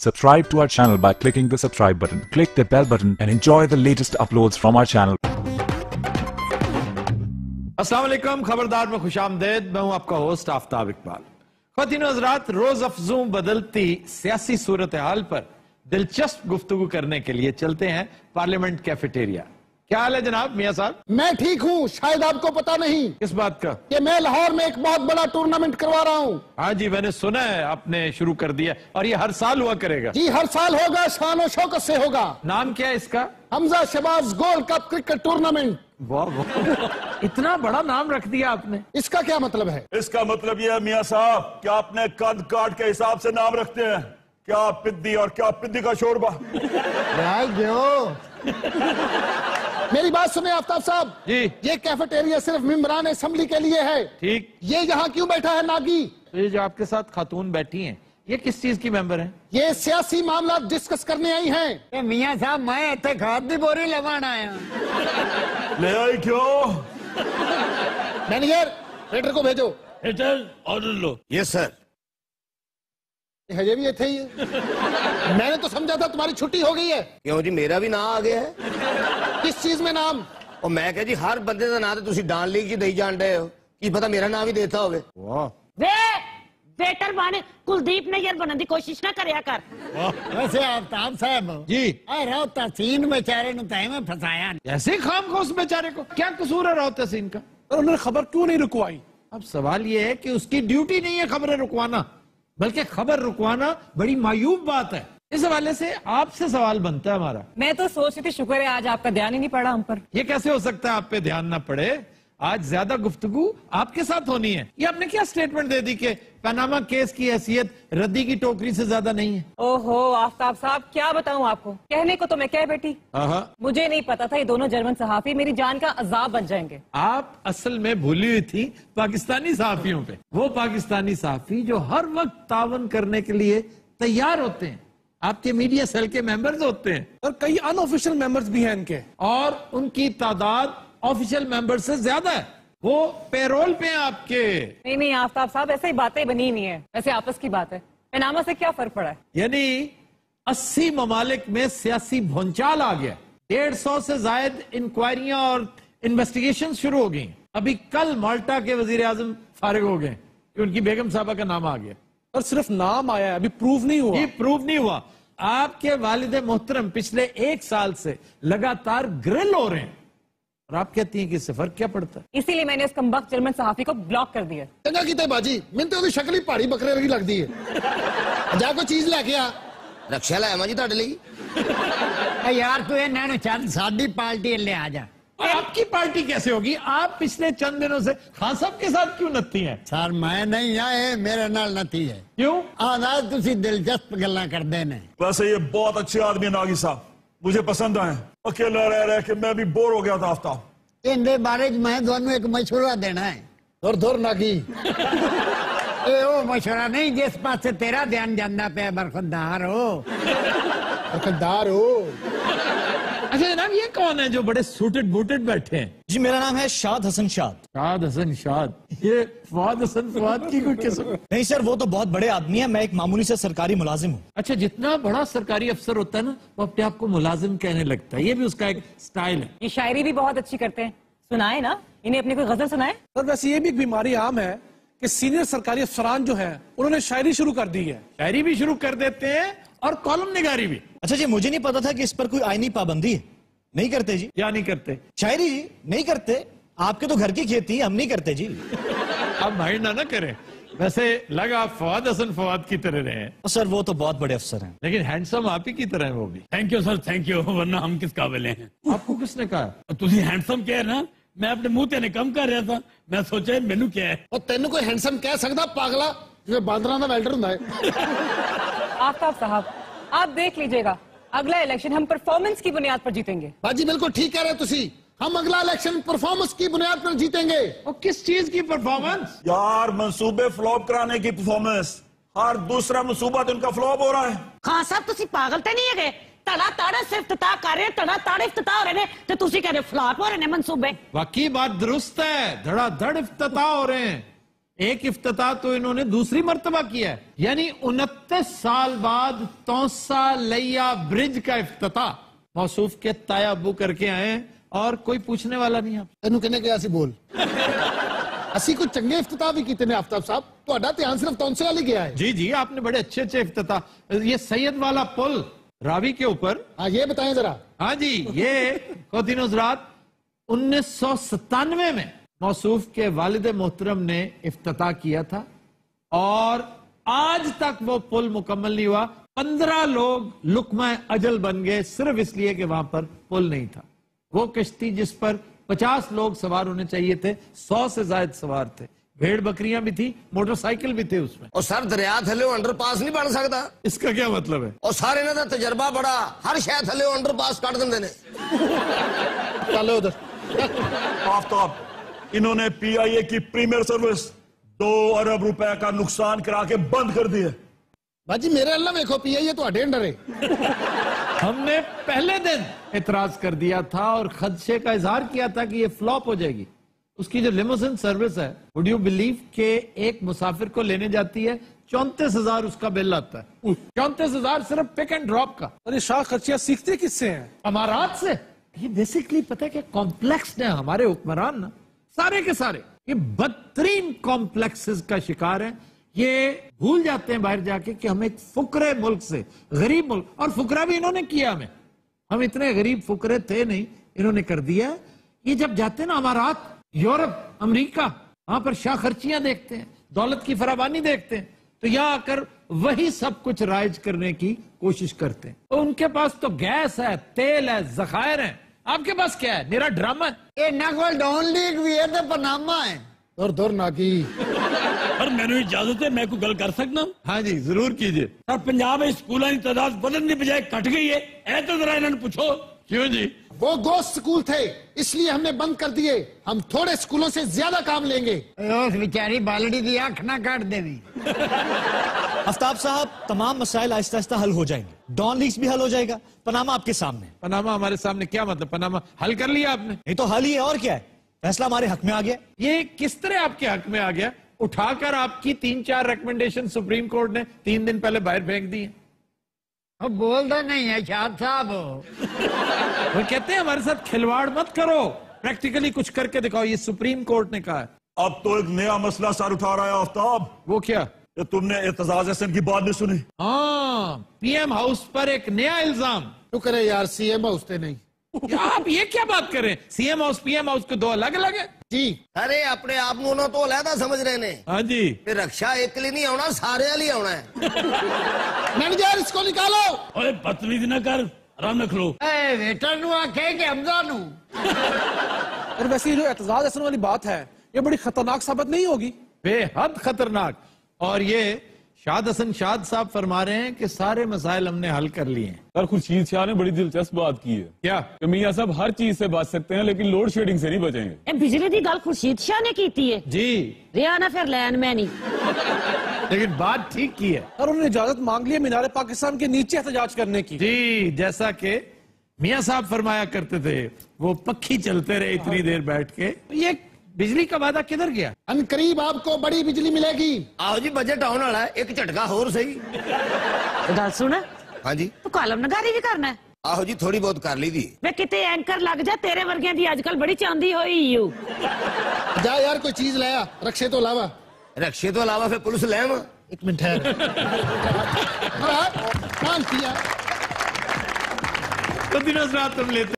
Subscribe to our channel by clicking the subscribe button. Click the bell button and enjoy the latest uploads from our channel. अस्सलाम वालेकुम, खबरदार में खुशामदेद। मैं हूं आपका होस्ट आफ्ताब इकबाल। ख्वातीन हज़रात, रोज अफजूं बदलती सियासी सूरत हाल पर दिलचस्प गुफ्तगू करने के लिए चलते हैं पार्लियामेंट कैफेटेरिया। क्या हाल है जनाब मियां साहब? मैं ठीक हूँ, शायद आपको पता नहीं किस बात का? कि मैं लाहौर में एक बहुत बड़ा टूर्नामेंट करवा रहा हूँ। हाँ जी, मैंने सुना है आपने शुरू कर दिया और ये हर साल हुआ करेगा। जी हर साल होगा, शान और शौकत से होगा। नाम क्या है इसका? Hamza Shahbaz gold cup cricket tournament. वाह वाह, इतना बड़ा नाम रख दिया आपने। इसका क्या मतलब है? इसका मतलब ये है मियां साहब, क्या आपने कद काट के हिसाब से नाम रखते हैं? क्या पिद्दी और क्या पिद्दी का शोरबा। मेरी बात सुने आफ्ताब साहब जी। ये कैफेटेरिया सिर्फ मेंबरान असेंबली के लिए है। ठीक। ये यहाँ क्यों बैठा है नागी? तो ये जो आपके साथ खातून बैठी हैं, ये किस चीज की मेंबर हैं? ये सियासी मामला डिस्कस करने आई हैं। मियां साहब मैं इतने खाद दी बोरी लवान आया। ले आई क्यों? मैनेजर वेटर को भेजो। Order low. Yes sir. हजे भी थे ही मैंने तो समझा था तुम्हारी छुट्टी हो गई है। क्यों जी, मेरा भी नाम आ गया है। किस चीज में नाम? और मैं कह जी हर बंदे का नाम तो तुसी डान लीग जी दई जान रहे हो, की पता मेरा नाम ही देता होवे। वे वेटर बने कुलदीप नैयर बनने की कोशिश ना करया कर। वैसे आफ्ताब साहब जी। राव तहसीन बेचारे नु तय में फसाया। ऐसे खाम खो उस बेचारे को क्या कसूर है राव तहसीन का? और उन्होंने खबर क्यों नहीं रुकवाई? अब सवाल ये है कि उसकी ड्यूटी नहीं है खबरें रुकवाना, बल्कि खबर रुकवाना बड़ी मायूब बात है। इस हवाले से आपसे सवाल बनता है हमारा। मैं तो सोच रही थी शुक्र है आज आपका ध्यान ही नहीं पड़ा हम पर। ये कैसे हो सकता है आप पे ध्यान ना पड़े? आज ज्यादा गुफ्तगू आपके साथ होनी है। ये आपने क्या स्टेटमेंट दे दी कि पनामा केस की हैसियत रद्दी की टोकरी से ज्यादा नहीं है? ओहो आफ्ताब साहब, क्या बताऊं आपको, कहने को तो मैं क्या बेटी, मुझे नहीं पता था ये दोनों जर्मन सहाफी मेरी जान का अजाब बन जाएंगे। आप असल में भूली हुई थी पाकिस्तानी सहाफियों पे। वो पाकिस्तानी सहाफी जो हर वक्त तावन करने के लिए तैयार होते हैं, आपके मीडिया सेल के मेंबर्स होते हैं और कई अनऑफिशियल मेंबर्स भी हैं इनके, और उनकी तादाद ऑफिशियल मेंबर से ज्यादा है। वो पेरोल पे हैं आपके। नहीं आफ्ताब साहब, ऐसे ही बातें बनी नहीं है, वैसे आपस की बात है। पनामा से क्या फर्क पड़ा है? यानी 80 ममालिक में सियासी भूचाल आ गया। 150 से जायद इंक्वायरियां और इन्वेस्टिगेशन शुरू हो गई। अभी कल माल्टा के वजीर आजम फारिग हो गए कि उनकी बेगम साहबा का नाम आ गया। और सिर्फ नाम आया है, अभी प्रूव नहीं हुआ। ये प्रूव नहीं हुआ। आपके वालिद मोहतरम पिछले 1 साल से लगातार ग्रिल हो रहे हैं, और आप कहती हैं कि इससे फर्क क्या पड़ता है? इसीलिए मैंने उस कमबख्त जर्मन सहाफी को ब्लॉक कर दिया। चंगा कीता बाजी, मैंने तो शक्ल ही पहाड़ी बकरे वर्गी लगती है। जा कोई चीज लेके आ। रक्षा लाया मां जी तुहाडे लई। यार तू इन्होंने चल साडी पार्टी ले आ जा। और आपकी पार्टी कैसे होगी? आप पिछले चंद दिनों से खान साहब के साथ क्यों नत्ती हैं? सर मैं नहीं आए, मेरे नाल नती है। क्यों? आजाद तुसी दिलचस्प गल्लां करदे ने। वैसे ये बहुत अच्छे आदमी है नागी साहब, मुझे पसंद आए। अकेला रह रह के मैं भी बोर हो गया था आफ्ताब। इनके बारे मैं दोनों एक मशवरा देना है। धुर धुर नागी। ए ओ मशवरा नहीं जिस पास से तेरा ध्यान जाना पे बरखुरदार हो। बरखुरदार हो। अच्छा जनाब, ये कौन है जो बड़े सूटेड बूटेड बैठे हैं? जी मेरा नाम है शाद हसन शाद। शाद हसन शाद, ये फवाद हसन फवाद की कोई किस्म? नहीं सर, वो तो बहुत बड़े आदमी है, मैं एक मामूली से सरकारी मुलाजिम हूँ। अच्छा, जितना बड़ा सरकारी अफसर होता है ना, वो अपने आप को मुलाजिम कहने लगता है। ये भी उसका एक स्टाइल है। ये शायरी भी बहुत अच्छी करते हैं, सुनाए ना इन्हें अपनी कोई गजल सुनाए। और वैसे ये भी एक बीमारी आम है कि सीनियर सरकारी अफसरान जो है उन्होंने शायरी शुरू कर दी है। शायरी भी शुरू कर देते हैं और कॉलम निगारी भी। अच्छा जी, मुझे नहीं पता था कि इस पर कोई आईनी पाबंदी है। नहीं करते जी। क्या नहीं करते? शायरी जी नहीं करते। आपके तो घर की खेती है, हम नहीं करते जी। आप माइंड ना करें। वैसे लगा आप फवाद हसन फवाद की तरह रहे हैं। सर वो तो बहुत बड़े अफसर हैं, लेकिन हैंडसम आप ही की तरह है वो भी। Thank you sir, thank you, वरना हम किस काबिल हैं। आपको किसने कहा? तुसी हैंडसम कह ना, मैं अपने मुंह ते कम कर रहा था। मैं सोचा मेनू क्या है। और तेन कोई हैंडसम कह सकता पागला, जिसमें बांदरां दा वेल्डर हुंदा है। आफ्ताब साहब आप देख लीजिएगा, अगला इलेक्शन हम परफॉर्मेंस की बुनियाद पर जीतेंगे। बाजी बिल्कुल ठीक कह रहे तुसी, हम अगला इलेक्शन परफॉर्मेंस की बुनियाद पर जीतेंगे। और किस चीज की परफॉर्मेंस? यार मंसूबे फ्लॉप कराने की परफॉर्मेंस। हर दूसरा मंसूबा तो उनका फ्लॉप हो रहा है। खान साहब तुसी पागल तो नहीं है? तड़ा ताड़े से इफ्तिताह कर रहे, तड़ा ताड़े इफ्तिताह हो रहे ने, तो तुसी कह रहे फ्लॉप हो रहे ने मंसूबे। वाकई बात दुरुस्त है, धड़ाधड़ इफ्तिताह हो रहे हैं। ایک افتتاح تو انہوں نے دوسری مرتبہ کیا ہے، یعنی 29 سال بعد توسا لیا برج کا افتتاح موصوف کے تایا ابو کر کے آئے ہیں، اور کوئی پوچھنے والا نہیں آپ تینوں کہنے گیا سی بول اسی کو چنگے افتتاح بھی کیتے نے آفتاب صاحب، تو اڈا دھیان صرف تونسے والی گیا ہے۔ جی جی، آپ نے بڑے اچھے اچھے افتتاح، یہ سید والا پل راوی کے اوپر، ہاں یہ بتائیں ذرا۔ ہاں جی، یہ خواتین حضرات 1997 میں موصوف کے والد محترم نے افتتاح کیا تھا، اور آج تک وہ پل مکمل نہیں ہوا۔ 15 لوگ لقمہ اجل بن گئے صرف اس لیے کہ وہاں پر پل نہیں تھا۔ وہ کشتی جس پر 50 لوگ سوار ہونے چاہیے تھے، 100 سے زائد سوار تھے، بھیڑ بکریاں بھی تھی، موٹر سائیکل بھی تھے اس میں۔ اور سر دریا تھلے انڈر پاس نہیں بن سکتا؟ اس کا کیا مطلب ہے؟ اور سارے نے تجربہ بڑا، ہر شاید تھلے انڈر پاس کٹ دیں نے۔ چلو ادھر۔ آفتاب، انہوں نے پی آئی اے کی پریمیئر سروس 2 ارب روپے کا نقصان کرا کے بند کر دی ہے۔ باجی میرے اللہ دیکھو پی آئی اے تو اڈے انڈر ہے۔ ہم نے پہلے دن اعتراض کر دیا تھا اور خدشے کا اظہار کیا تھا کہ یہ فلاپ ہو جائے گی۔ اس کی جو لیموزن سروس ہے، would you believe کہ ایک مسافر کو لینے جاتی ہے 34,000 اس کا بل آتا ہے، 34,000 صرف پک اینڈ ڈراپ کا۔ اور یہ شاہ خرچیاں سیکھتے کس سے ہیں؟ امارات سے۔ یہ بیسیکلی پتہ ہے کہ کمپلیکس نے ہمارے حکمران نا سارے کے سارے یہ بدترین کمپلیکسز کا شکار ہیں۔ یہ بھول جاتے ہیں باہر جا کے کہ ہم ایک فقرے ملک سے، غریب ملک، اور فقرہ بھی انہوں نے کیا ہمیں، ہم اتنے غریب فقرے تھے نہیں، انہوں نے کر دیا۔ یہ جب جاتے ہیں نا امارات، یورپ، امریکہ، وہاں پر شاہ خرچیاں دیکھتے ہیں، دولت کی فراوانی دیکھتے ہیں، تو یہاں آ کر وہی سب کچھ رائج کرنے کی کوشش کرتے ہیں۔ تو ان کے پاس تو گیس ہے، تیل ہے، ذخائر ہیں، آپ کے پاس کیا ہے؟ میرا ڈرامہ ہے۔ یہ نہ کوئی ڈون لیگ بھی ہے تو پناما ہے۔ دور دور ناکی۔ پر مینو اجازت ہے میں کوئی گل کر سکنا؟ ہاں جی ضرور کیجئے۔ سر پنجاب میں اسکولوں کی تعداد بدلنے کی بجائے کٹ گئی ہے، اے تو ذرا انہوں نے پوچھو۔ کیوں جی؟ وہ گوشت سکول تھے اس لیے ہم نے بند کر دیے، ہم تھوڑے سکولوں سے زیادہ کام لیں گے۔ اس بیچاری بالڑی دی آنکھ نہ کاٹ دے بھی۔ آفتاب صاحب، تمام مسائل آہستہ آہستہ حل ہو جائیں گے، ڈان لیگز بھی حل ہو جائے گا، پاناما آپ کے سامنے۔ پاناما ہمارے سامنے؟ کیا مطلب پاناما حل کر لیا آپ نے؟ نہیں تو حل ہی ہے، اور کیا ہے، فیصلہ ہمارے حق میں آ گیا۔ یہ کس طرح آپ کے حق میں آ گیا؟ اٹھا کر آپ کی 3-4 ریکمنڈیشن سپریم کورٹ نے 3 دن پہلے باہر پھینک دی ہیں۔ وہ بولتا نہیں ہے شاد صاحب۔ وہ کہتے ہیں ہمارے ساتھ کھلواڑ مت کرو، پریکٹیکلی کچھ کر کے دکھاؤ، یہ سپریم کورٹ نے کہا ہے۔ اب تو ایک نیا مسئلہ سر اٹھا رہا ہے آفتاب، وہ کیا؟ کہ تم نے اعتزاز حسن کی بات نہیں سنی؟ ہاں، پی ایم ہاؤس پر ایک نیا الزام۔ تو کرے یار سی ایم ہاؤس تے نہیں۔ آپ یہ کیا بات کریں؟ C M house P M house کو 2 الگ الگ ہیں؟ جی ارے اپنے آپ انہوں تو علیحدہ سمجھ رہے نے۔ ہاں جی، پھر رکشا ایک لیے نہیں آنا، سارے والی آنا ہے۔ مینیجر اس کو نکالو۔ اوے بدتمیزی نہ کر، آرام رکھ لو۔ اے ویٹر نو آکھے کہ حمزہ نو۔ اور ویسے یہ جو اعتزاز حسن والی بات ہے، یہ بڑی خطرناک ثابت نہیں ہوگی؟ بے حد خطرناک۔ اور یہ شاد حسن شاد صاحب فرما رہے ہیں کہ سارے مسائل ہم نے حل کر لیے ہیں۔ سر خورشید شاہ نے بڑی دلچسپ بات کی ہے کیا؟ کہ میاں صاحب ہر چیز سے بچ سکتے ہیں لیکن لوڈ شیڈنگ سے نہیں بچیں گے۔ اے بجلی دی گل خورشید شاہ نے کیتی ہے جی، ریا نہ پھر لین میں نہیں، لیکن بات ٹھیک کی ہے۔ اور انہوں نے اجازت مانگ لی ہے مینار پاکستان کے نیچے احتجاج کرنے کی۔ جی، جیسا کہ میاں صاحب فرمایا کرتے تھے، وہ پکھی چلتے رہے اتنی دیر بیٹھ کے۔ یہ بجلی کا وعدہ کدھر گیا؟ ان قریب آپ کو بڑی بجلی ملے گی۔ آؤ جی بجٹ آنے والا ہے، ایک جھٹکا اور صحیح۔ گل سن، ہاں جی، تو کالم نگاری بھی کرنا ہے؟ آہو جی تھوڑی بہت کر لی دی۔ میں کتے اینکر لگ جا، تیرے ورگیاں دی آج کل بڑی چاندی ہوئی ہو۔ جا یار کوئی چیز لایا رکشے تو علاوہ۔ رکشے تو علاوہ پھر پولیس لے آواں؟ ایک منٹ ٹھہر۔ کیا تو دن حضرات ہم لیتے